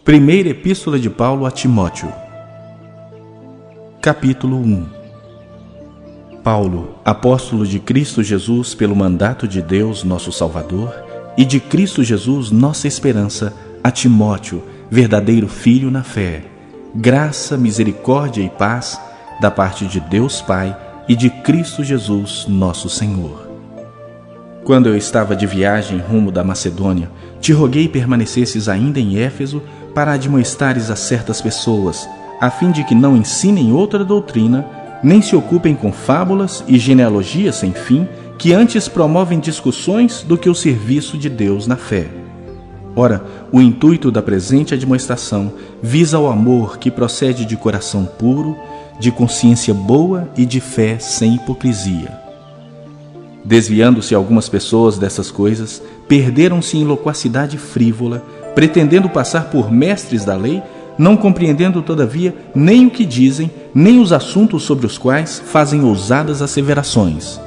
Primeira Epístola de Paulo a Timóteo. Capítulo 1. Paulo, apóstolo de Cristo Jesus pelo mandato de Deus, nosso Salvador, e de Cristo Jesus, nossa esperança, a Timóteo, verdadeiro filho na fé. Graça, misericórdia e paz da parte de Deus Pai e de Cristo Jesus, nosso Senhor. Quando eu estava de viagem rumo da Macedônia, te roguei permanecesses ainda em Éfeso para admoestares a certas pessoas, a fim de que não ensinem outra doutrina, nem se ocupem com fábulas e genealogias sem fim, que antes promovem discussões do que o serviço de Deus na fé. Ora, o intuito da presente admoestação visa o amor que procede de coração puro, de consciência boa e de fé sem hipocrisia. Desviando-se algumas pessoas dessas coisas, perderam-se em loquacidade frívola, pretendendo passar por mestres da lei, não compreendendo, todavia, nem o que dizem, nem os assuntos sobre os quais fazem ousadas asseverações.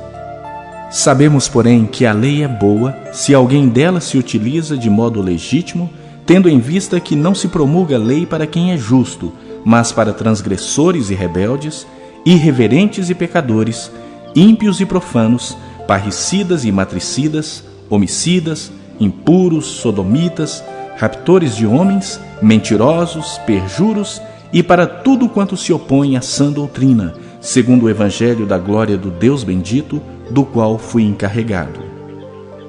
Sabemos, porém, que a lei é boa se alguém dela se utiliza de modo legítimo, tendo em vista que não se promulga lei para quem é justo, mas para transgressores e rebeldes, irreverentes e pecadores, ímpios e profanos, parricidas e matricidas, homicidas, impuros, sodomitas, raptores de homens, mentirosos, perjuros e para tudo quanto se opõe à sã doutrina, segundo o evangelho da glória do Deus bendito, do qual fui encarregado.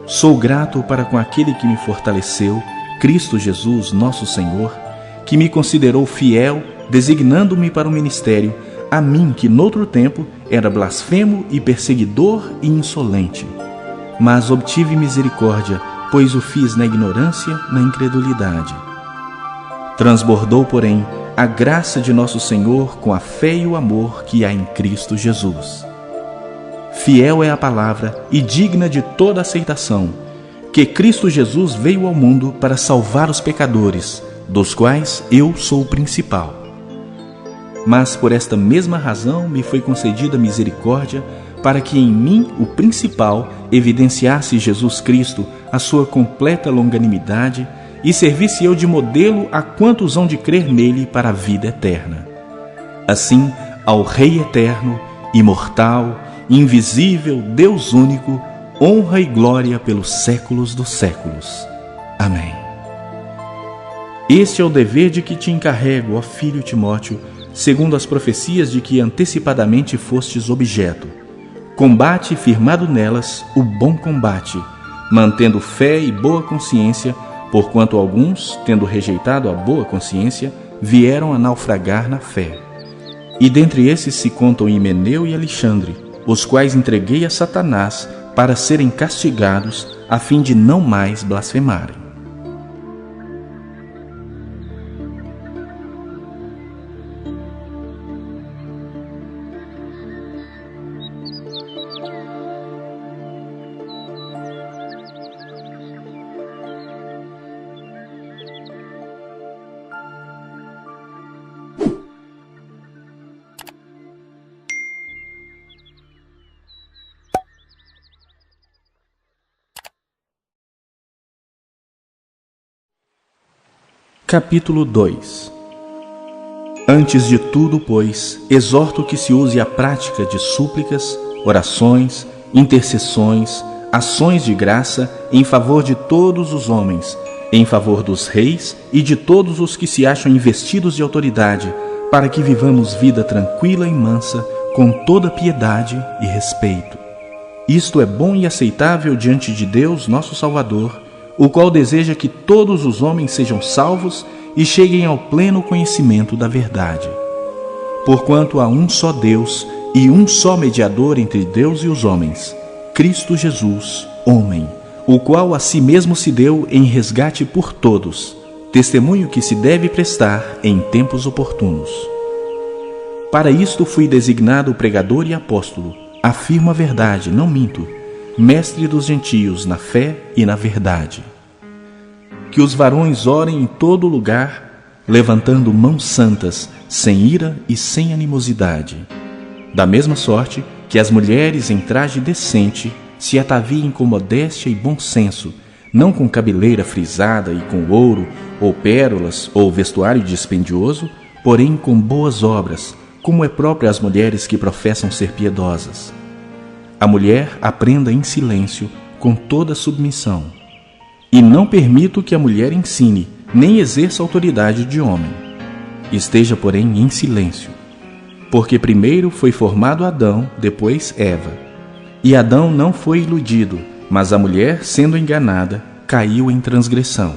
Sou grato para com aquele que me fortaleceu, Cristo Jesus, nosso Senhor, que me considerou fiel, designando-me para o ministério, a mim que noutro tempo era blasfemo e perseguidor e insolente. Mas obtive misericórdia, pois o fiz na ignorância, na incredulidade. Transbordou, porém, a graça de nosso Senhor com a fé e o amor que há em Cristo Jesus. Fiel é a palavra e digna de toda aceitação, que Cristo Jesus veio ao mundo para salvar os pecadores, dos quais eu sou o principal. Mas por esta mesma razão me foi concedida misericórdia, para que em mim, o principal, evidenciasse Jesus Cristo a sua completa longanimidade e servisse eu de modelo a quantos hão de crer nele para a vida eterna. Assim, ao Rei eterno, imortal, invisível, Deus único, honra e glória pelos séculos dos séculos. Amém. Este é o dever de que te encarrego, ó filho Timóteo, segundo as profecias de que antecipadamente fostes objeto. Combate firmado nelas o bom combate, mantendo fé e boa consciência, porquanto alguns, tendo rejeitado a boa consciência, vieram a naufragar na fé. E dentre esses se contam Himeneu e Alexandre, os quais entreguei a Satanás para serem castigados, a fim de não mais blasfemarem. Capítulo 2. Antes de tudo, pois, exorto que se use a prática de súplicas, orações, intercessões, ações de graça em favor de todos os homens, em favor dos reis e de todos os que se acham investidos de autoridade, para que vivamos vida tranquila e mansa, com toda piedade e respeito. Isto é bom e aceitável diante de Deus, nosso Salvador, o qual deseja que todos os homens sejam salvos e cheguem ao pleno conhecimento da verdade. Porquanto há um só Deus e um só mediador entre Deus e os homens, Cristo Jesus, homem, o qual a si mesmo se deu em resgate por todos, testemunho que se deve prestar em tempos oportunos. Para isto fui designado pregador e apóstolo, afirmo a verdade, não minto, mestre dos gentios na fé e na verdade. Que os varões orem em todo lugar, levantando mãos santas, sem ira e sem animosidade. Da mesma sorte, que as mulheres em traje decente se ataviem com modéstia e bom senso, não com cabeleira frisada e com ouro, ou pérolas, ou vestuário dispendioso, porém com boas obras, como é próprio às mulheres que professam ser piedosas. A mulher aprenda em silêncio, com toda submissão. E não permito que a mulher ensine, nem exerça autoridade de homem. Esteja, porém, em silêncio. Porque primeiro foi formado Adão, depois Eva. E Adão não foi iludido, mas a mulher, sendo enganada, caiu em transgressão.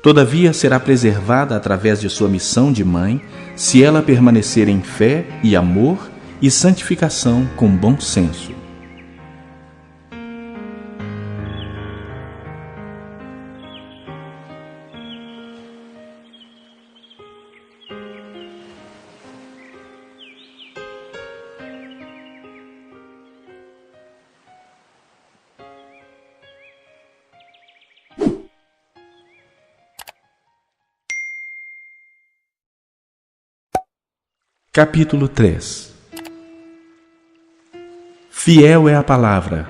Todavia será preservada através de sua missão de mãe, se ela permanecer em fé e amor e santificação com bom senso. Capítulo 3. Fiel é a palavra.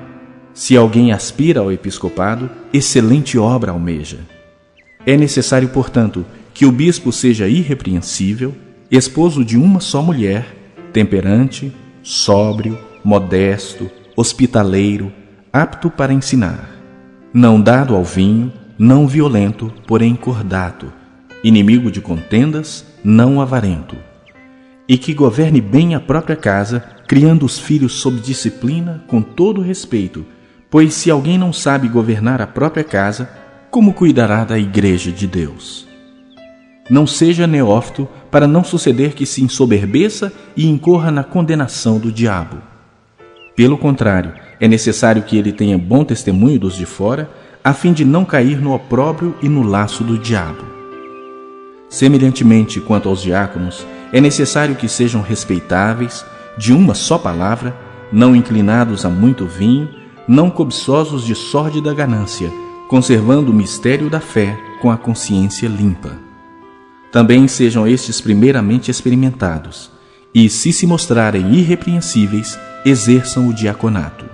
Se alguém aspira ao episcopado, excelente obra almeja. É necessário, portanto, que o bispo seja irrepreensível, esposo de uma só mulher, temperante, sóbrio, modesto, hospitaleiro, apto para ensinar, não dado ao vinho, não violento, porém cordato, inimigo de contendas, não avarento, e que governe bem a própria casa, criando os filhos sob disciplina, com todo respeito, pois se alguém não sabe governar a própria casa, como cuidará da igreja de Deus? Não seja neófito, para não suceder que se ensoberbeça e incorra na condenação do diabo. Pelo contrário, é necessário que ele tenha bom testemunho dos de fora, a fim de não cair no opróbrio e no laço do diabo. Semelhantemente, quanto aos diáconos, é necessário que sejam respeitáveis, de uma só palavra, não inclinados a muito vinho, não cobiçosos de sórdida ganância, conservando o mistério da fé com a consciência limpa. Também sejam estes primeiramente experimentados, e, se mostrarem irrepreensíveis, exerçam o diaconato.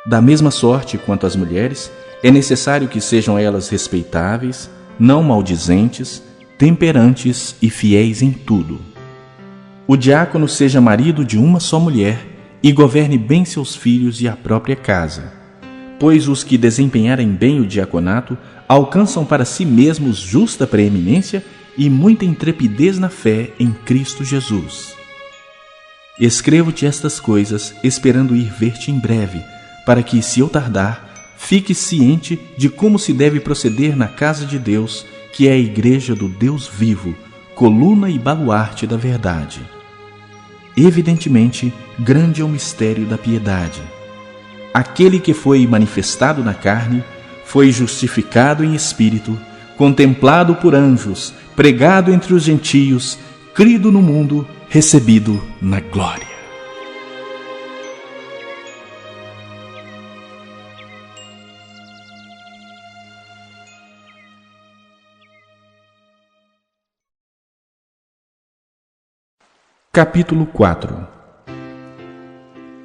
Da mesma sorte quanto às mulheres, é necessário que sejam elas respeitáveis, não maldizentes, temperantes e fiéis em tudo. O diácono seja marido de uma só mulher e governe bem seus filhos e a própria casa, pois os que desempenharem bem o diaconato alcançam para si mesmos justa preeminência e muita intrepidez na fé em Cristo Jesus. Escrevo-te estas coisas, esperando ir ver-te em breve, para que, se eu tardar, fiques ciente de como se deve proceder na casa de Deus, que é a igreja do Deus vivo, coluna e baluarte da verdade. Evidentemente, grande é o mistério da piedade. Aquele que foi manifestado na carne, foi justificado em espírito, contemplado por anjos, pregado entre os gentios, crido no mundo, recebido na glória. Capítulo 4.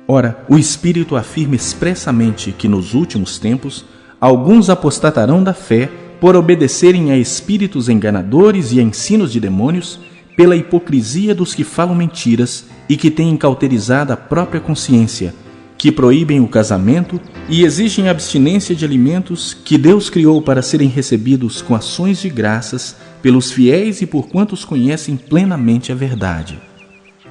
Ora, o Espírito afirma expressamente que nos últimos tempos alguns apostatarão da fé por obedecerem a espíritos enganadores e a ensinos de demônios, pela hipocrisia dos que falam mentiras e que têm cauterizado a própria consciência, que proíbem o casamento e exigem abstinência de alimentos que Deus criou para serem recebidos com ações de graças pelos fiéis e por quantos conhecem plenamente a verdade.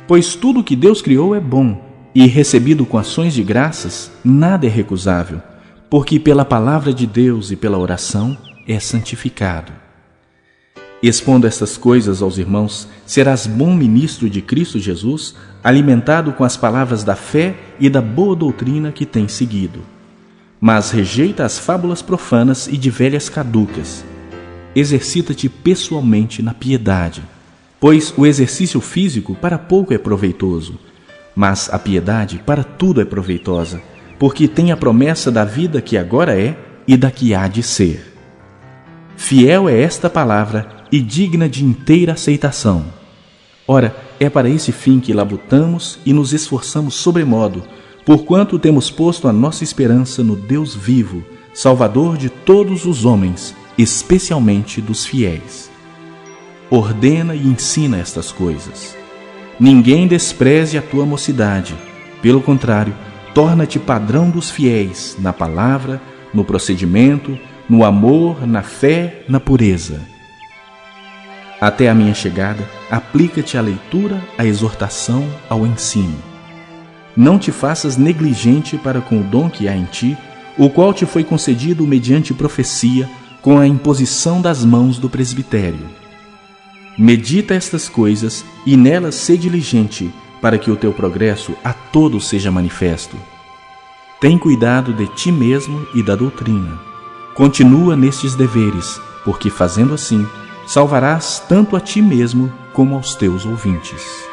Pois tudo que Deus criou é bom, e recebido com ações de graças, nada é recusável, porque pela palavra de Deus e pela oração é santificado. Expondo estas coisas aos irmãos, serás bom ministro de Cristo Jesus, alimentado com as palavras da fé e da boa doutrina que tens seguido. Mas rejeita as fábulas profanas e de velhas caducas. Exercita-te pessoalmente na piedade, pois o exercício físico para pouco é proveitoso, mas a piedade para tudo é proveitosa, porque tem a promessa da vida que agora é e da que há de ser. Fiel é esta palavra e digna de inteira aceitação. Ora, é para esse fim que labutamos e nos esforçamos sobremodo, porquanto temos posto a nossa esperança no Deus vivo, Salvador de todos os homens, especialmente dos fiéis. Ordena e ensina estas coisas. Ninguém despreze a tua mocidade. Pelo contrário, torna-te padrão dos fiéis na palavra, no procedimento, no amor, na fé, na pureza. Até a minha chegada, aplica-te à leitura, à exortação, ao ensino. Não te faças negligente para com o dom que há em ti, o qual te foi concedido mediante profecia, com a imposição das mãos do presbitério. Medita estas coisas e nelas sê diligente, para que o teu progresso a todos seja manifesto. Tem cuidado de ti mesmo e da doutrina. Continua nestes deveres, porque fazendo assim, salvarás tanto a ti mesmo como aos teus ouvintes.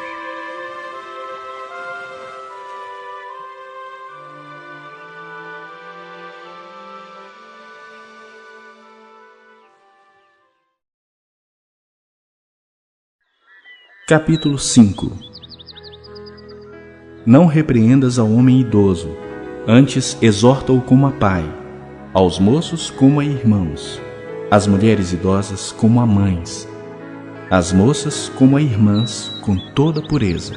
Capítulo 5. Não repreendas ao homem idoso, antes exorta-o como a pai, aos moços como a irmãos, às mulheres idosas como a mães, às moças como a irmãs, com toda pureza.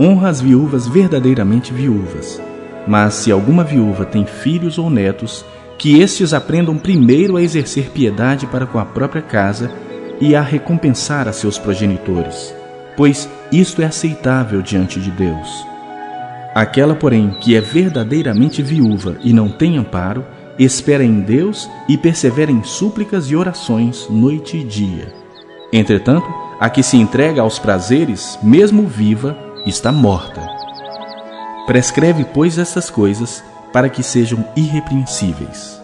Honra as viúvas verdadeiramente viúvas, mas se alguma viúva tem filhos ou netos, que estes aprendam primeiro a exercer piedade para com a própria casa e a recompensar a seus progenitores, pois isto é aceitável diante de Deus. Aquela, porém, que é verdadeiramente viúva e não tem amparo, espera em Deus e persevera em súplicas e orações noite e dia. Entretanto, a que se entrega aos prazeres, mesmo viva, está morta. Prescreve, pois, estas coisas, para que sejam irrepreensíveis.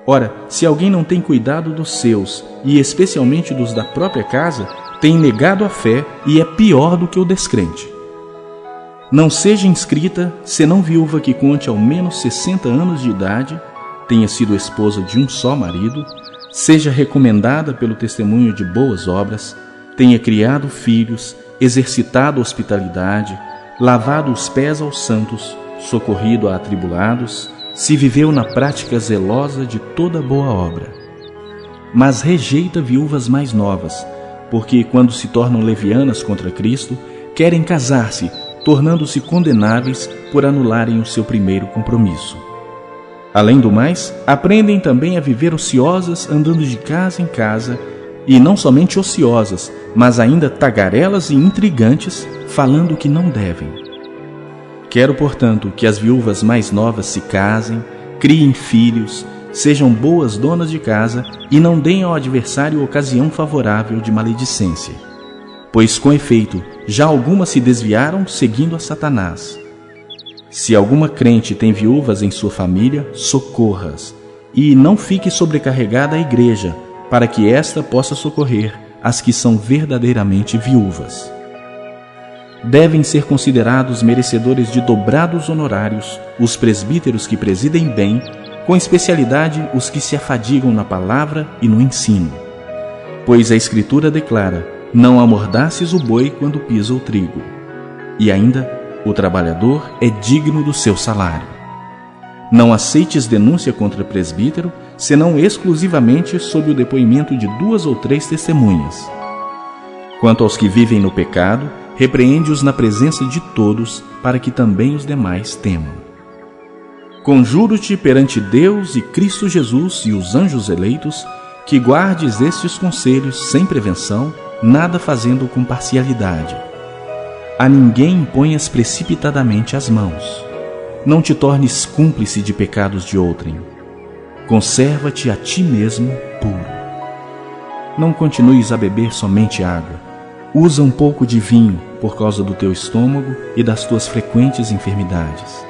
Ora, se alguém não tem cuidado dos seus, e especialmente dos da própria casa, tem negado a fé e é pior do que o descrente. Não seja inscrita, senão viúva que conte ao menos 60 anos de idade, tenha sido esposa de um só marido, seja recomendada pelo testemunho de boas obras, tenha criado filhos, exercitado hospitalidade, lavado os pés aos santos, socorrido a atribulados, se viveu na prática zelosa de toda boa obra. Mas rejeita viúvas mais novas, porque quando se tornam levianas contra Cristo, querem casar-se, tornando-se condenáveis por anularem o seu primeiro compromisso. Além do mais, aprendem também a viver ociosas, andando de casa em casa, e não somente ociosas, mas ainda tagarelas e intrigantes, falando o que não devem. Quero, portanto, que as viúvas mais novas se casem, criem filhos, sejam boas donas de casa e não deem ao adversário ocasião favorável de maledicência. Pois, com efeito, já algumas se desviaram seguindo a Satanás. Se alguma crente tem viúvas em sua família, socorra-as, e não fique sobrecarregada a igreja, para que esta possa socorrer as que são verdadeiramente viúvas. Devem ser considerados merecedores de dobrados honorários os presbíteros que presidem bem, com especialidade os que se afadigam na palavra e no ensino. Pois a Escritura declara: não amordaces o boi quando pisa o trigo. E ainda, o trabalhador é digno do seu salário. Não aceites denúncia contra presbítero, senão exclusivamente sob o depoimento de 2 ou 3 testemunhas. Quanto aos que vivem no pecado, repreende-os na presença de todos, para que também os demais temam. Conjuro-te perante Deus e Cristo Jesus e os anjos eleitos, que guardes estes conselhos sem prevenção, nada fazendo com parcialidade. A ninguém imponhas precipitadamente as mãos. Não te tornes cúmplice de pecados de outrem. Conserva-te a ti mesmo puro. Não continues a beber somente água. Usa um pouco de vinho por causa do teu estômago e das tuas frequentes enfermidades.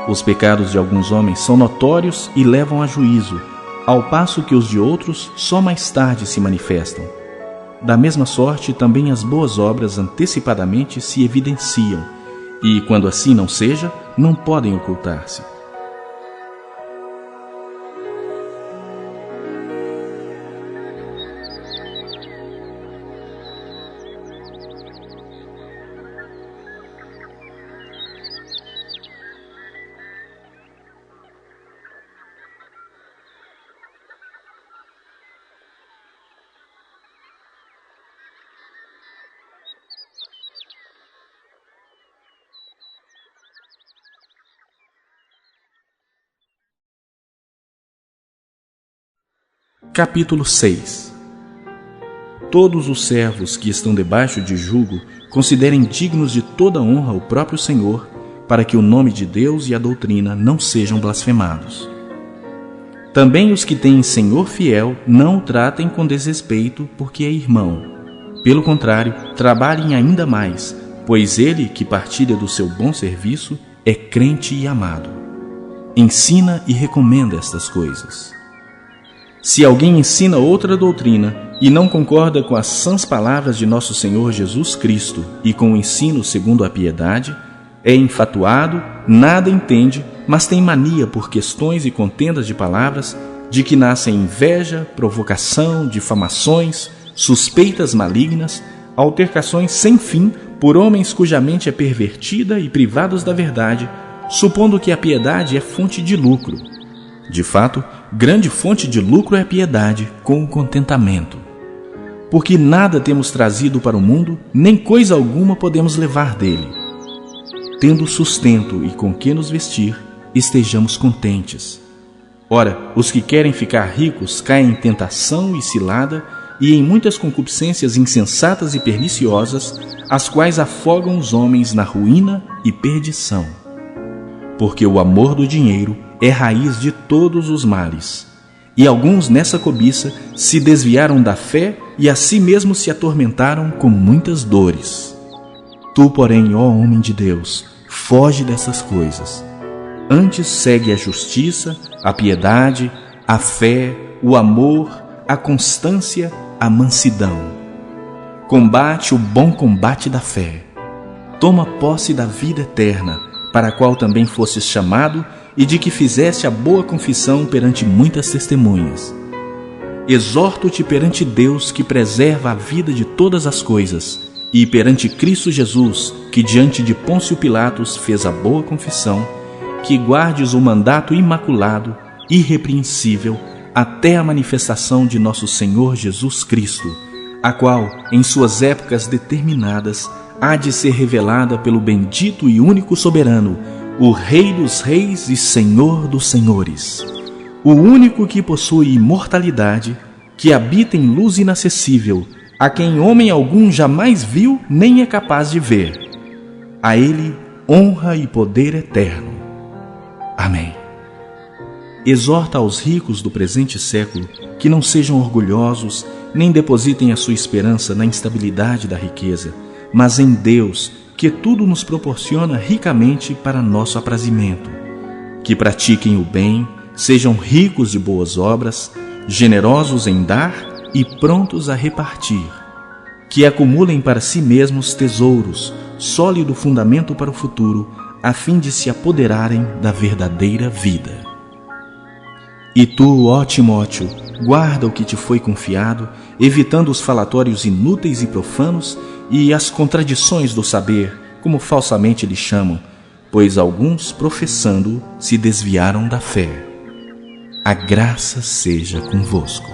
Os pecados de alguns homens são notórios e levam a juízo, ao passo que os de outros só mais tarde se manifestam. Da mesma sorte, também as boas obras antecipadamente se evidenciam, e, quando assim não seja, não podem ocultar-se. Capítulo 6. Todos os servos que estão debaixo de jugo considerem dignos de toda honra o próprio Senhor, para que o nome de Deus e a doutrina não sejam blasfemados. Também os que têm Senhor fiel não o tratem com desrespeito, porque é irmão. Pelo contrário, trabalhem ainda mais, pois ele que partilha do seu bom serviço é crente e amado. Ensina e recomenda estas coisas. Se alguém ensina outra doutrina e não concorda com as sãs palavras de nosso Senhor Jesus Cristo e com o ensino segundo a piedade, é enfatuado, nada entende, mas tem mania por questões e contendas de palavras, de que nascem inveja, provocação, difamações, suspeitas malignas, altercações sem fim por homens cuja mente é pervertida e privados da verdade, supondo que a piedade é fonte de lucro. De fato, grande fonte de lucro é a piedade, com o contentamento. Porque nada temos trazido para o mundo, nem coisa alguma podemos levar dele. Tendo sustento e com que nos vestir, estejamos contentes. Ora, os que querem ficar ricos caem em tentação e cilada e em muitas concupiscências insensatas e perniciosas, as quais afogam os homens na ruína e perdição. Porque o amor do dinheiro é raiz de todos os males, e alguns nessa cobiça se desviaram da fé e a si mesmos se atormentaram com muitas dores. Tu, porém, ó homem de Deus, foge dessas coisas. Antes segue a justiça, a piedade, a fé, o amor, a constância, a mansidão. Combate o bom combate da fé. Toma posse da vida eterna, para a qual também fostes chamado e de que fizeste a boa confissão perante muitas testemunhas. Exorto-te perante Deus, que preserva a vida de todas as coisas, e perante Cristo Jesus, que diante de Pôncio Pilatos fez a boa confissão, que guardes o mandato imaculado, irrepreensível, até a manifestação de nosso Senhor Jesus Cristo, a qual, em suas épocas determinadas, há de ser revelada pelo bendito e único soberano, o Rei dos reis e Senhor dos senhores, o único que possui imortalidade, que habita em luz inacessível, a quem homem algum jamais viu nem é capaz de ver. A ele honra e poder eterno. Amém. Exorta aos ricos do presente século que não sejam orgulhosos, nem depositem a sua esperança na instabilidade da riqueza, mas em Deus, que tudo nos proporciona ricamente para nosso aprazimento. Que pratiquem o bem, sejam ricos de boas obras, generosos em dar e prontos a repartir. Que acumulem para si mesmos tesouros, sólido fundamento para o futuro, a fim de se apoderarem da verdadeira vida. E tu, ó Timóteo, guarda o que te foi confiado, evitando os falatórios inúteis e profanos e as contradições do saber, como falsamente lhe chamam, pois alguns, professando, se desviaram da fé. A graça seja convosco.